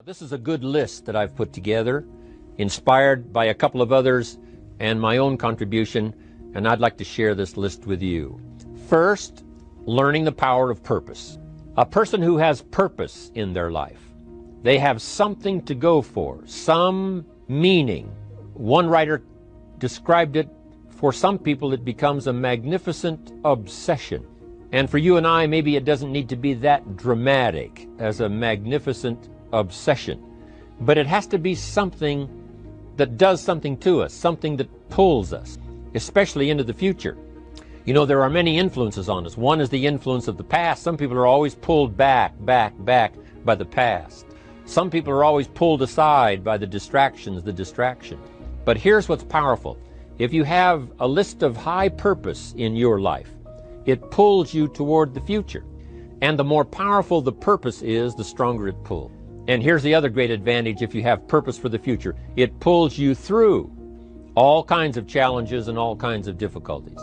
This is a good list that I've put together, inspired by a couple of others and my own contribution, and I'd like to share this list with you. First, learning the power of purpose. A person who has purpose in their life, they have something to go for, some meaning. One writer described it, for some people it becomes a magnificent obsession. And for you and I, maybe it doesn't need to be that dramatic as a magnificent obsession, but it has to be something that does something to us, something that pulls us, especially into the future. You know, there are many influences on us. One is the influence of the past. Some people are always pulled back by the past. Some people are always pulled aside by the distraction. But here's what's powerful. If you have a list of high purpose in your life, it pulls you toward the future. And the more powerful the purpose is, the stronger it pulls. And here's the other great advantage if you have purpose for the future. It pulls you through all kinds of challenges and all kinds of difficulties.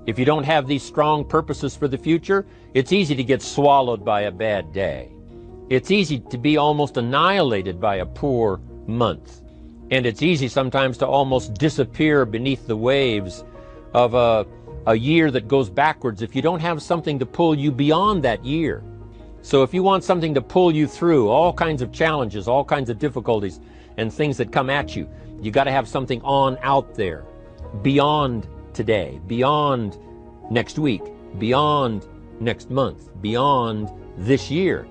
If you don't have these strong purposes for the future, it's easy to get swallowed by a bad day. It's easy to be almost annihilated by a poor month. And it's easy sometimes to almost disappear beneath the waves of a year that goes backwards if you don't have something to pull you beyond that year. So if you want something to pull you through all kinds of challenges, all kinds of difficulties and things that come at you, you got to have something on out there, beyond today, beyond next week, beyond next month, beyond this year,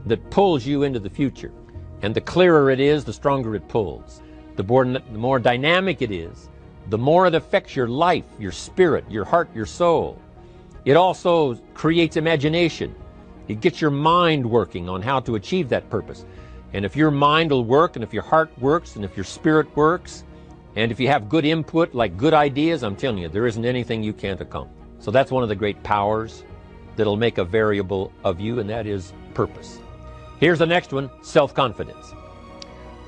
that pulls you into the future. And the clearer it is, the stronger it pulls. The more dynamic it is, the more it affects your life, your spirit, your heart, your soul. It also creates imagination. It gets your mind working on how to achieve that purpose. And if your mind will work, and if your heart works, and if your spirit works, and if you have good input, like good ideas, I'm telling you, there isn't anything you can't accomplish. So that's one of the great powers that'll make a variable of you, and that is purpose. Here's the next one, self-confidence.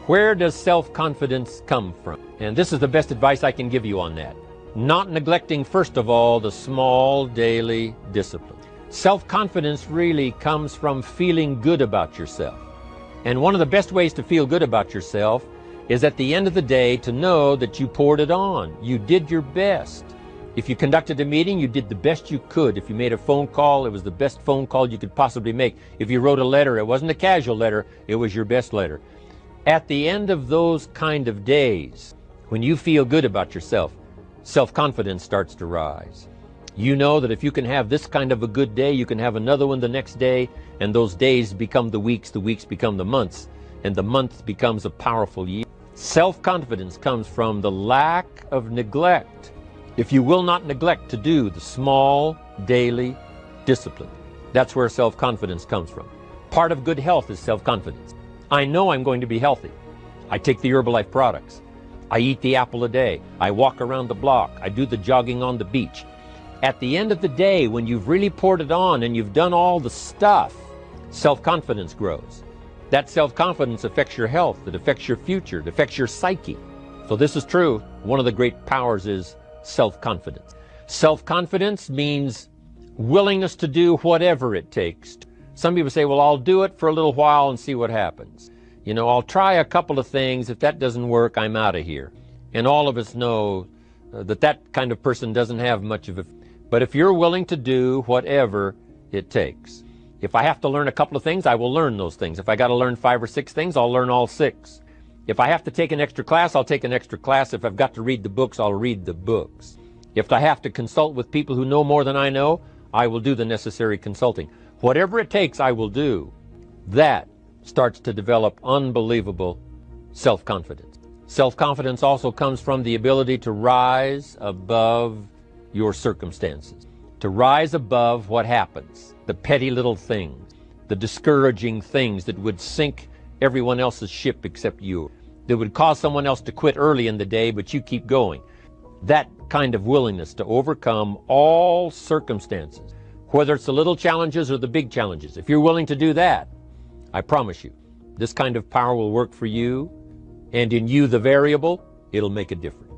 Where does self-confidence come from? And this is the best advice I can give you on that. Not neglecting, first of all, the small daily discipline. Self-confidence really comes from feeling good about yourself. And one of the best ways to feel good about yourself is at the end of the day to know that you poured it on. You did your best. If you conducted a meeting, you did the best you could. If you made a phone call, it was the best phone call you could possibly make. If you wrote a letter, it wasn't a casual letter, it was your best letter. At the end of those kind of days, when you feel good about yourself, self-confidence starts to rise. You know that if you can have this kind of a good day, you can have another one the next day, and those days become the weeks become the months, and the month becomes a powerful year. Self-confidence comes from the lack of neglect. If you will not neglect to do the small daily discipline, that's where self-confidence comes from. Part of good health is self-confidence. I know I'm going to be healthy. I take the Herbalife products. I eat the apple a day. I walk around the block. I do the jogging on the beach. At the end of the day, when you've really poured it on and you've done all the stuff, self-confidence grows. That self-confidence affects your health. It affects your future. It affects your psyche. So this is true. One of the great powers is self-confidence. Self-confidence means willingness to do whatever it takes. Some people say, well, I'll do it for a little while and see what happens. You know, I'll try a couple of things. If that doesn't work, I'm out of here. And all of us know that kind of person doesn't have much of a... But if you're willing to do whatever it takes. If I have to learn a couple of things, I will learn those things. If I got to learn 5 or 6 things, I'll learn all 6. If I have to take an extra class, I'll take an extra class. If I've got to read the books, I'll read the books. If I have to consult with people who know more than I know, I will do the necessary consulting. Whatever it takes, I will do. That starts to develop unbelievable self-confidence. Self-confidence also comes from the ability to rise above your circumstances, to rise above what happens, the petty little things, the discouraging things that would sink everyone else's ship except you, that would cause someone else to quit early in the day, but you keep going. That kind of willingness to overcome all circumstances, whether it's the little challenges or the big challenges. If you're willing to do that, I promise you, this kind of power will work for you, and in you, the variable, it'll make a difference.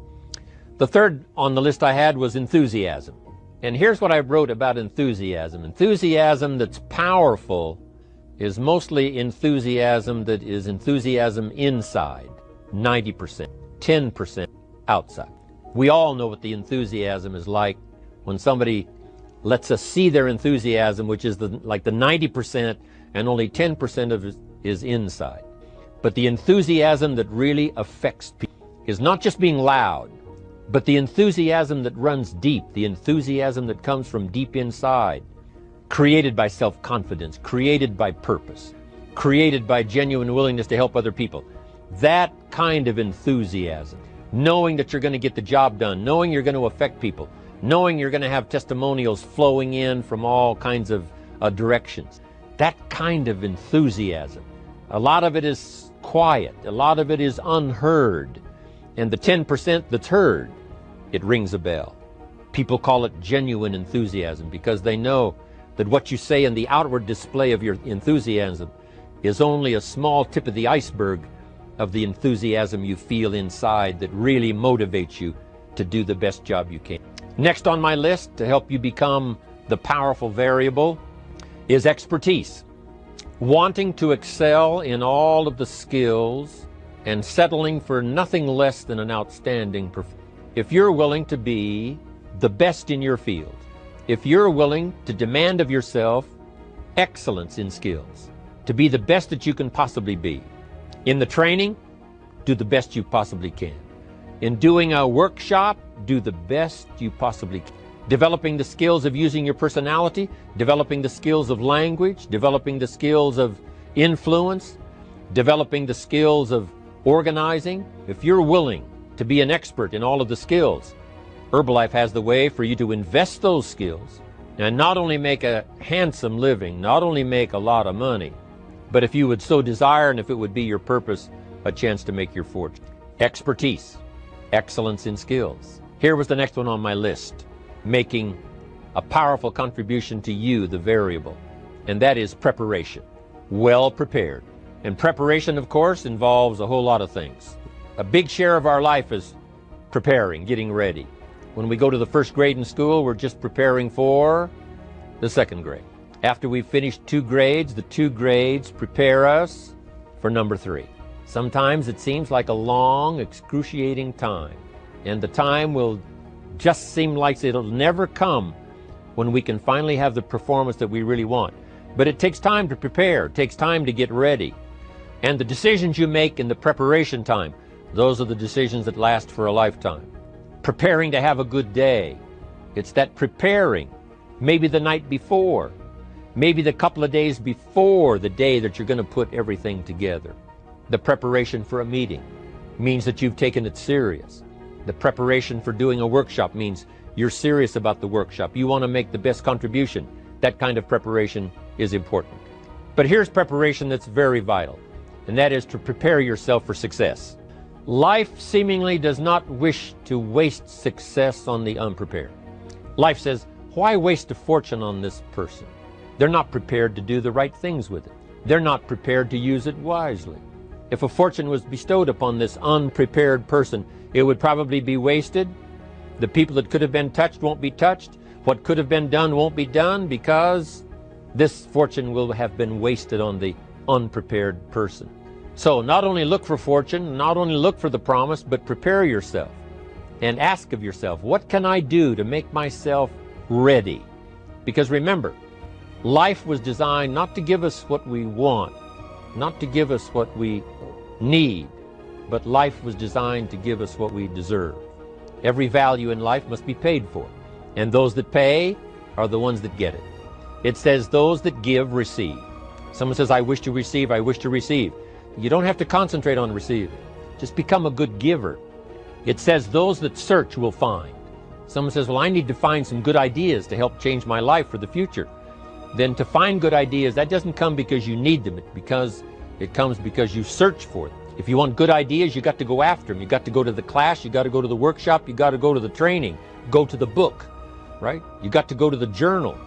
The third on the list I had was enthusiasm. And here's what I wrote about enthusiasm. Enthusiasm that's powerful is mostly enthusiasm that is enthusiasm inside, 90%, 10% outside. We all know what the enthusiasm is like when somebody lets us see their enthusiasm, which is like the 90%, and only 10% of it is inside. But the enthusiasm that really affects people is not just being loud, but the enthusiasm that runs deep, the enthusiasm that comes from deep inside, created by self-confidence, created by purpose, created by genuine willingness to help other people. That kind of enthusiasm, knowing that you're going to get the job done, knowing you're going to affect people, knowing you're going to have testimonials flowing in from all kinds of directions. That kind of enthusiasm. A lot of it is quiet. A lot of it is unheard. And the 10% that's heard, it rings a bell. People call it genuine enthusiasm because they know that what you say in the outward display of your enthusiasm is only a small tip of the iceberg of the enthusiasm you feel inside that really motivates you to do the best job you can. Next on my list to help you become the powerful variable is expertise. Wanting to excel in all of the skills and settling for nothing less than an outstanding performance. If you're willing to be the best in your field, if you're willing to demand of yourself excellence in skills, to be the best that you can possibly be. In the training, do the best you possibly can. In doing a workshop, do the best you possibly can. Developing the skills of using your personality, developing the skills of language, developing the skills of influence, developing the skills of organizing. If you're willing to be an expert in all of the skills, Herbalife has the way for you to invest those skills and not only make a handsome living, not only make a lot of money, but if you would so desire and if it would be your purpose, a chance to make your fortune. Expertise, excellence in skills. Here was the next one on my list, making a powerful contribution to you, the variable, and that is preparation. Well prepared. And preparation, of course, involves a whole lot of things. A big share of our life is preparing, getting ready. When we go to the first grade in school, we're just preparing for the second grade. After we've finished 2 grades, the 2 grades prepare us for number 3. Sometimes it seems like a long, excruciating time, and the time will just seem like it'll never come when we can finally have the performance that we really want. But it takes time to prepare, it takes time to get ready. And the decisions you make in the preparation time, those are the decisions that last for a lifetime. Preparing to have a good day. It's that preparing, maybe the night before, maybe the couple of days before the day that you're going to put everything together. The preparation for a meeting means that you've taken it serious. The preparation for doing a workshop means you're serious about the workshop. You want to make the best contribution. That kind of preparation is important. But here's preparation that's very vital, and that is to prepare yourself for success. Life seemingly does not wish to waste success on the unprepared. Life says, why waste a fortune on this person? They're not prepared to do the right things with it. They're not prepared to use it wisely. If a fortune was bestowed upon this unprepared person, it would probably be wasted. The people that could have been touched won't be touched. What could have been done won't be done because this fortune will have been wasted on the unprepared person. So not only look for fortune, not only look for the promise, but prepare yourself and ask of yourself, what can I do to make myself ready? Because remember, life was designed not to give us what we want, not to give us what we need, but life was designed to give us what we deserve. Every value in life must be paid for, and those that pay are the ones that get it. It says those that give receive. Someone says, I wish to receive, I wish to receive. You don't have to concentrate on receiving. Just become a good giver. It says those that search will find. Someone says, well, I need to find some good ideas to help change my life for the future. Then to find good ideas, that doesn't come because you need them. It comes because you search for them. If you want good ideas, you got to go after them. You got to go to the class, you got to go to the workshop, you got to go to the training, go to the book, right? You got to go to the journal,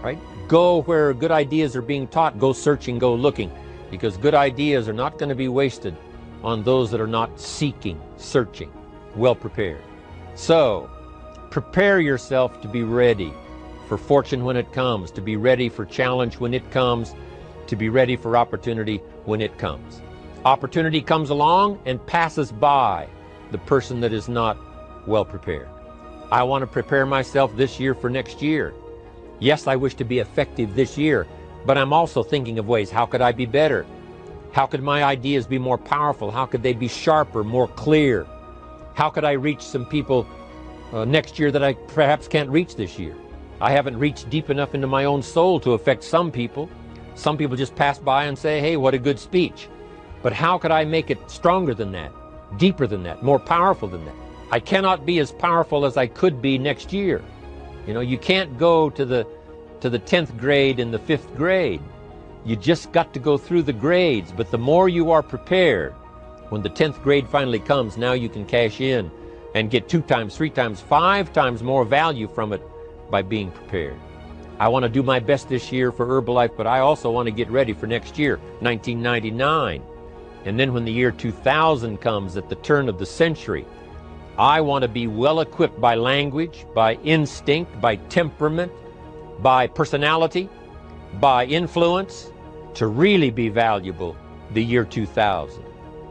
right? Go where good ideas are being taught, go searching, go looking. Because good ideas are not going to be wasted on those that are not seeking, searching, well prepared. So, prepare yourself to be ready for fortune when it comes, to be ready for challenge when it comes, to be ready for opportunity when it comes. Opportunity comes along and passes by the person that is not well prepared. I want to prepare myself this year for next year. Yes, I wish to be effective this year, but I'm also thinking of ways, how could I be better? How could my ideas be more powerful? How could they be sharper, more clear? How could I reach some people next year that I perhaps can't reach this year? I haven't reached deep enough into my own soul to affect some people. Some people just pass by and say, hey, what a good speech. But how could I make it stronger than that, deeper than that, more powerful than that? I cannot be as powerful as I could be next year. You know, you can't go to the 10th grade in the 5th grade. You just got to go through the grades. But the more you are prepared, when the 10th grade finally comes, now you can cash in and get 2 times, 3 times, 5 times more value from it by being prepared. I want to do my best this year for Herbalife, but I also want to get ready for next year, 1999. And then when the year 2000 comes, at the turn of the century, I want to be well equipped by language, by instinct, by temperament, by personality, by influence, to really be valuable the year 2000,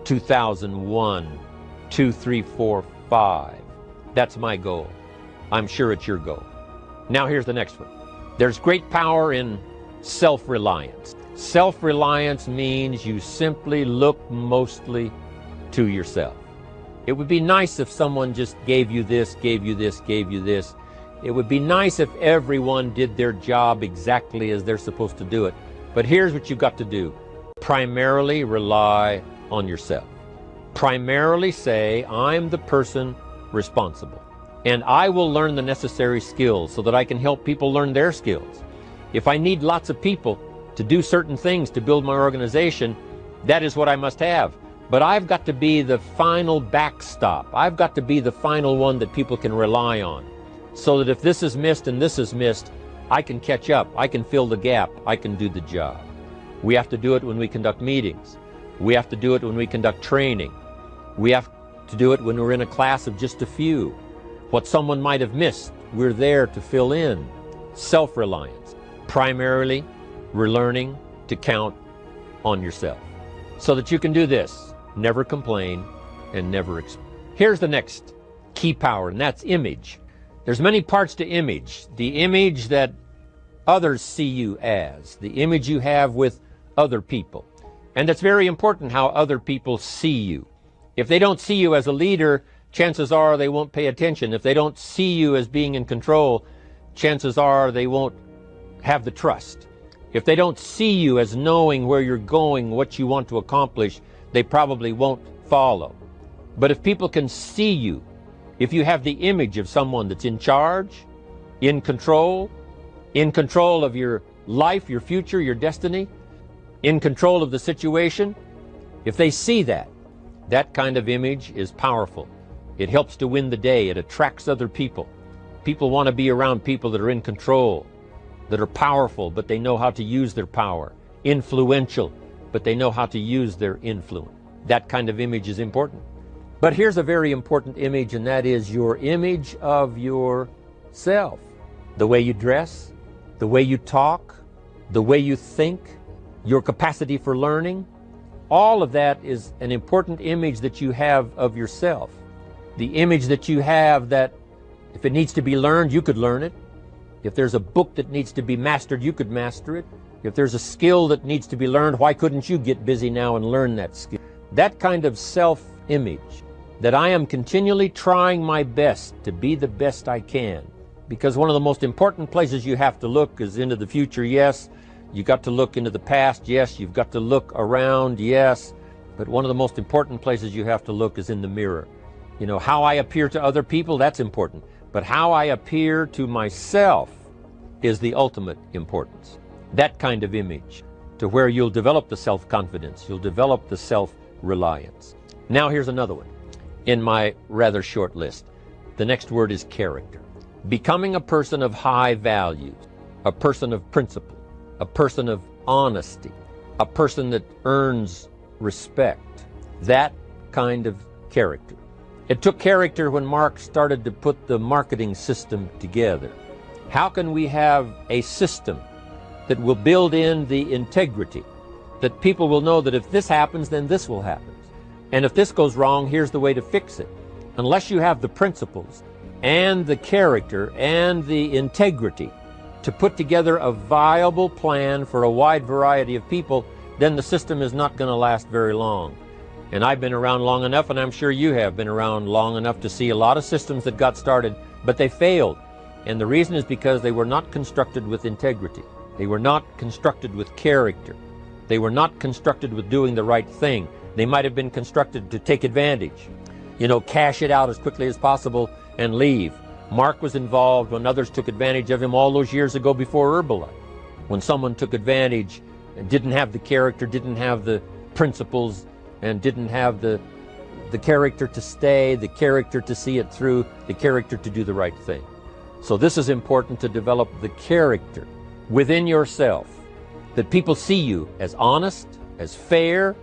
2001, 2, 3, 4, 5. That's my goal. I'm sure it's your goal. Now here's the next one. There's great power in self-reliance. Self-reliance means you simply look mostly to yourself. It would be nice if someone just gave you this, gave you this, gave you this. It would be nice if everyone did their job exactly as they're supposed to do it. But here's what you've got to do. Primarily rely on yourself. Primarily say, I'm the person responsible. And I will learn the necessary skills so that I can help people learn their skills. If I need lots of people to do certain things to build my organization, that is what I must have. But I've got to be the final backstop. I've got to be the final one that people can rely on, so that if this is missed and this is missed, I can catch up, I can fill the gap, I can do the job. We have to do it when we conduct meetings. We have to do it when we conduct training. We have to do it when we're in a class of just a few. What someone might have missed, we're there to fill in. Self-reliance. Primarily, we're learning to count on yourself so that you can do this. Never complain and never explain. Here's the next key power, and that's image. There's many parts to image. The image that others see you as, the image you have with other people. And it's very important how other people see you. If they don't see you as a leader, chances are they won't pay attention. If they don't see you as being in control, chances are they won't have the trust. If they don't see you as knowing where you're going, what you want to accomplish, they probably won't follow. But if people can see you, if you have the image of someone that's in charge, in control of your life, your future, your destiny, in control of the situation, if they see that, that kind of image is powerful. It helps to win the day. It attracts other people. People want to be around people that are in control, that are powerful, but they know how to use their power, influential, but they know how to use their influence. That kind of image is important. But here's a very important image, and that is your image of yourself. The way you dress, the way you talk, the way you think, your capacity for learning, all of that is an important image that you have of yourself. The image that you have that if it needs to be learned, you could learn it. If there's a book that needs to be mastered, you could master it. If there's a skill that needs to be learned, why couldn't you get busy now and learn that skill? That kind of self-image, that I am continually trying my best to be the best I can. Because one of the most important places you have to look is into the future, yes. You got to look into the past, yes. You've got to look around, yes. But one of the most important places you have to look is in the mirror. You know, how I appear to other people, that's important. But how I appear to myself is the ultimate importance. That kind of image, to where you'll develop the self-confidence, you'll develop the self-reliance. Now here's another one in my rather short list. The next word is character. Becoming a person of high values, a person of principle, a person of honesty, a person that earns respect. That kind of character. It took character when Mark started to put the marketing system together. How can we have a system that will build in the integrity, that people will know that if this happens, then this will happen. And if this goes wrong, here's the way to fix it. Unless you have the principles and the character and the integrity to put together a viable plan for a wide variety of people, then the system is not going to last very long. And I've been around long enough, and I'm sure you have been around long enough to see a lot of systems that got started, but they failed. And the reason is because they were not constructed with integrity. They were not constructed with character. They were not constructed with doing the right thing. They might have been constructed to take advantage, cash it out as quickly as possible and leave. Mark was involved when others took advantage of him all those years ago before Herbalife. When someone took advantage and didn't have the character, didn't have the principles, and didn't have the character to stay, the character to see it through, the character to do the right thing. So this is important, to develop the character within yourself, that people see you as honest, as fair,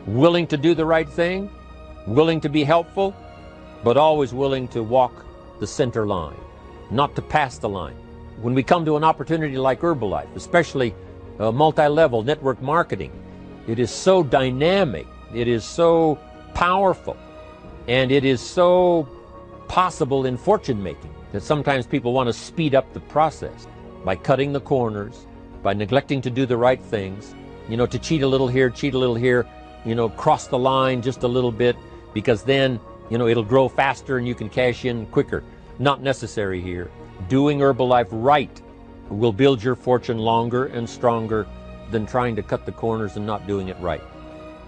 willing to do the right thing, willing to be helpful, but always willing to walk the center line, not to pass the line. When we come to an opportunity like Herbalife, especially multi-level network marketing, it is so dynamic, it is so powerful, and it is so possible in fortune making that sometimes people want to speed up the process by cutting the corners, by neglecting to do the right things, to cheat a little here, cross the line just a little bit, because then, it'll grow faster and you can cash in quicker. Not necessary here. Doing Herbalife right will build your fortune longer and stronger than trying to cut the corners and not doing it right.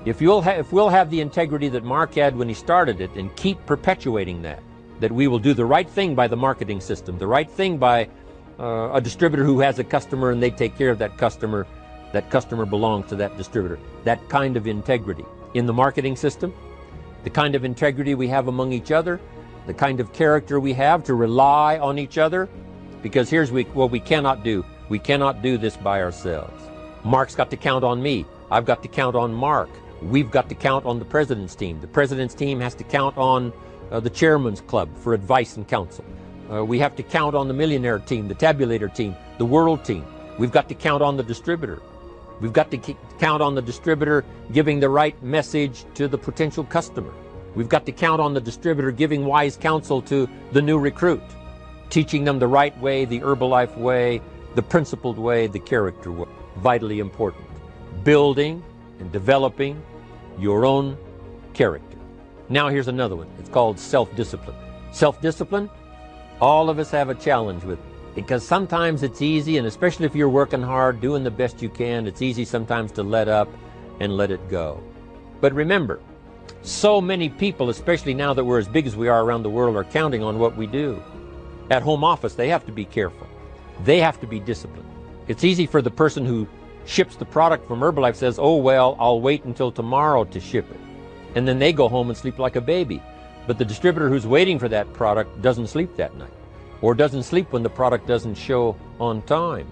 If we'll have the integrity that Mark had when he started it, and keep perpetuating that we will do the right thing by the marketing system, the right thing by a distributor who has a customer and they take care of that customer belongs to that distributor. That kind of integrity in the marketing system, the kind of integrity we have among each other, the kind of character we have to rely on each other, because here's what we cannot do. We cannot do this by ourselves. Mark's got to count on me. I've got to count on Mark. We've got to count on the president's team. The president's team has to count on the chairman's club for advice and counsel. We have to count on the millionaire team, the tabulator team, the world team. We've got to count on the distributor. We've got to count on the distributor giving the right message to the potential customer. We've got to count on the distributor giving wise counsel to the new recruit, teaching them the right way, the Herbalife way, the principled way, the character way. Vitally important. Building and developing your own character. Now here's another one. It's called self-discipline. Self-discipline, all of us have a challenge with it, because sometimes it's easy, and especially if you're working hard, doing the best you can, it's easy sometimes to let up and let it go. But remember, so many people, especially now that we're as big as we are around the world, are counting on what we do. At home office, they have to be careful. They have to be disciplined. It's easy for the person who ships the product from Herbalife, says, oh, well, I'll wait until tomorrow to ship it. And then they go home and sleep like a baby. But the distributor who's waiting for that product doesn't sleep that night, or doesn't sleep when the product doesn't show on time.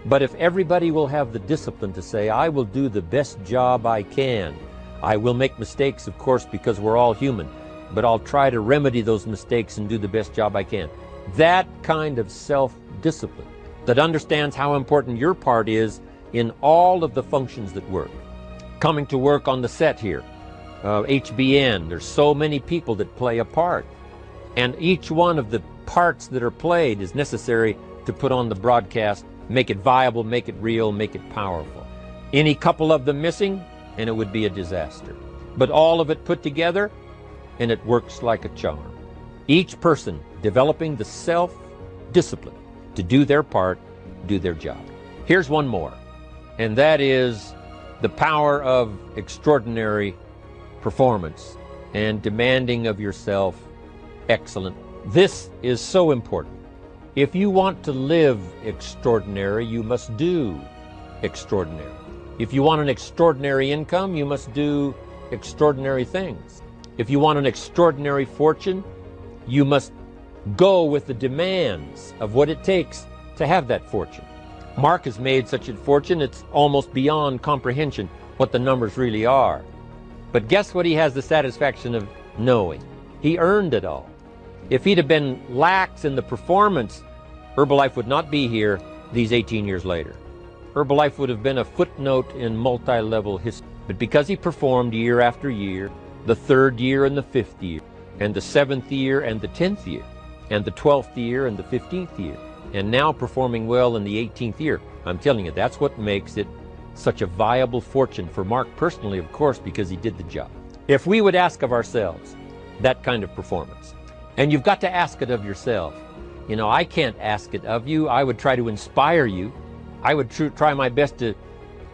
But if everybody will have the discipline to say, I will do the best job I can. I will make mistakes, of course, because we're all human, but I'll try to remedy those mistakes and do the best job I can. That kind of self-discipline that understands how important your part is in all of the functions that work. Coming to work on the set here, HBN, there's so many people that play a part. And each one of the parts that are played is necessary to put on the broadcast, make it viable, make it real, make it powerful. Any couple of them missing, and it would be a disaster. But all of it put together, and it works like a charm. Each person developing the self-discipline to do their part, do their job. Here's one more, and that is the power of extraordinary performance and demanding of yourself excellent. This is so important. If you want to live extraordinary, you must do extraordinary. If you want an extraordinary income, you must do extraordinary things. If you want an extraordinary fortune, you must go with the demands of what it takes to have that fortune. Mark has made such a fortune, it's almost beyond comprehension what the numbers really are. But guess what he has the satisfaction of knowing? He earned it all. If he'd have been lax in the performance, Herbalife would not be here these 18 years later. Herbalife would have been a footnote in multi-level history. But because he performed year after year, the 3rd year and the 5th year, and the 7th year and the 10th year, and the 12th year and the 15th year, and now performing well in the 18th year, I'm telling you, that's what makes it such a viable fortune for Mark personally, of course, because he did the job. If we would ask of ourselves that kind of performance, and you've got to ask it of yourself. You know, I can't ask it of you. I would try to inspire you. I would try my best to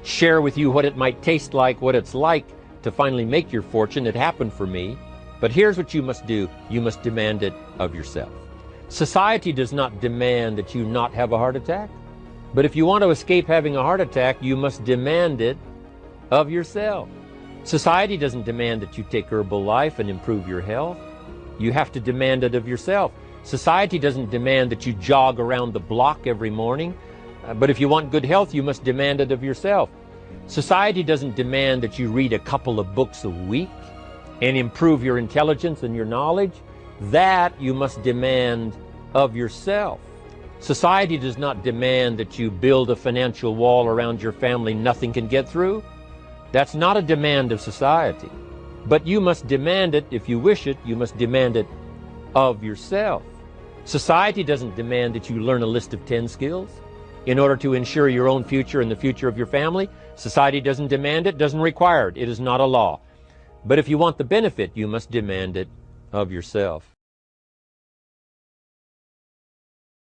share with you what it might taste like, what it's like to finally make your fortune. It happened for me. But here's what you must do. You must demand it of yourself. Society does not demand that you not have a heart attack. But if you want to escape having a heart attack, you must demand it of yourself. Society doesn't demand that you take Herbalife and improve your health. You have to demand it of yourself. Society doesn't demand that you jog around the block every morning. But if you want good health, you must demand it of yourself. Society doesn't demand that you read a couple of books a week and improve your intelligence and your knowledge. That you must demand of yourself. Society does not demand that you build a financial wall around your family nothing can get through. That's not a demand of society. But you must demand it, if you wish it, you must demand it of yourself. Society doesn't demand that you learn a list of 10 skills in order to ensure your own future and the future of your family. Society doesn't demand it, doesn't require it. It is not a law. But if you want the benefit, you must demand it of yourself.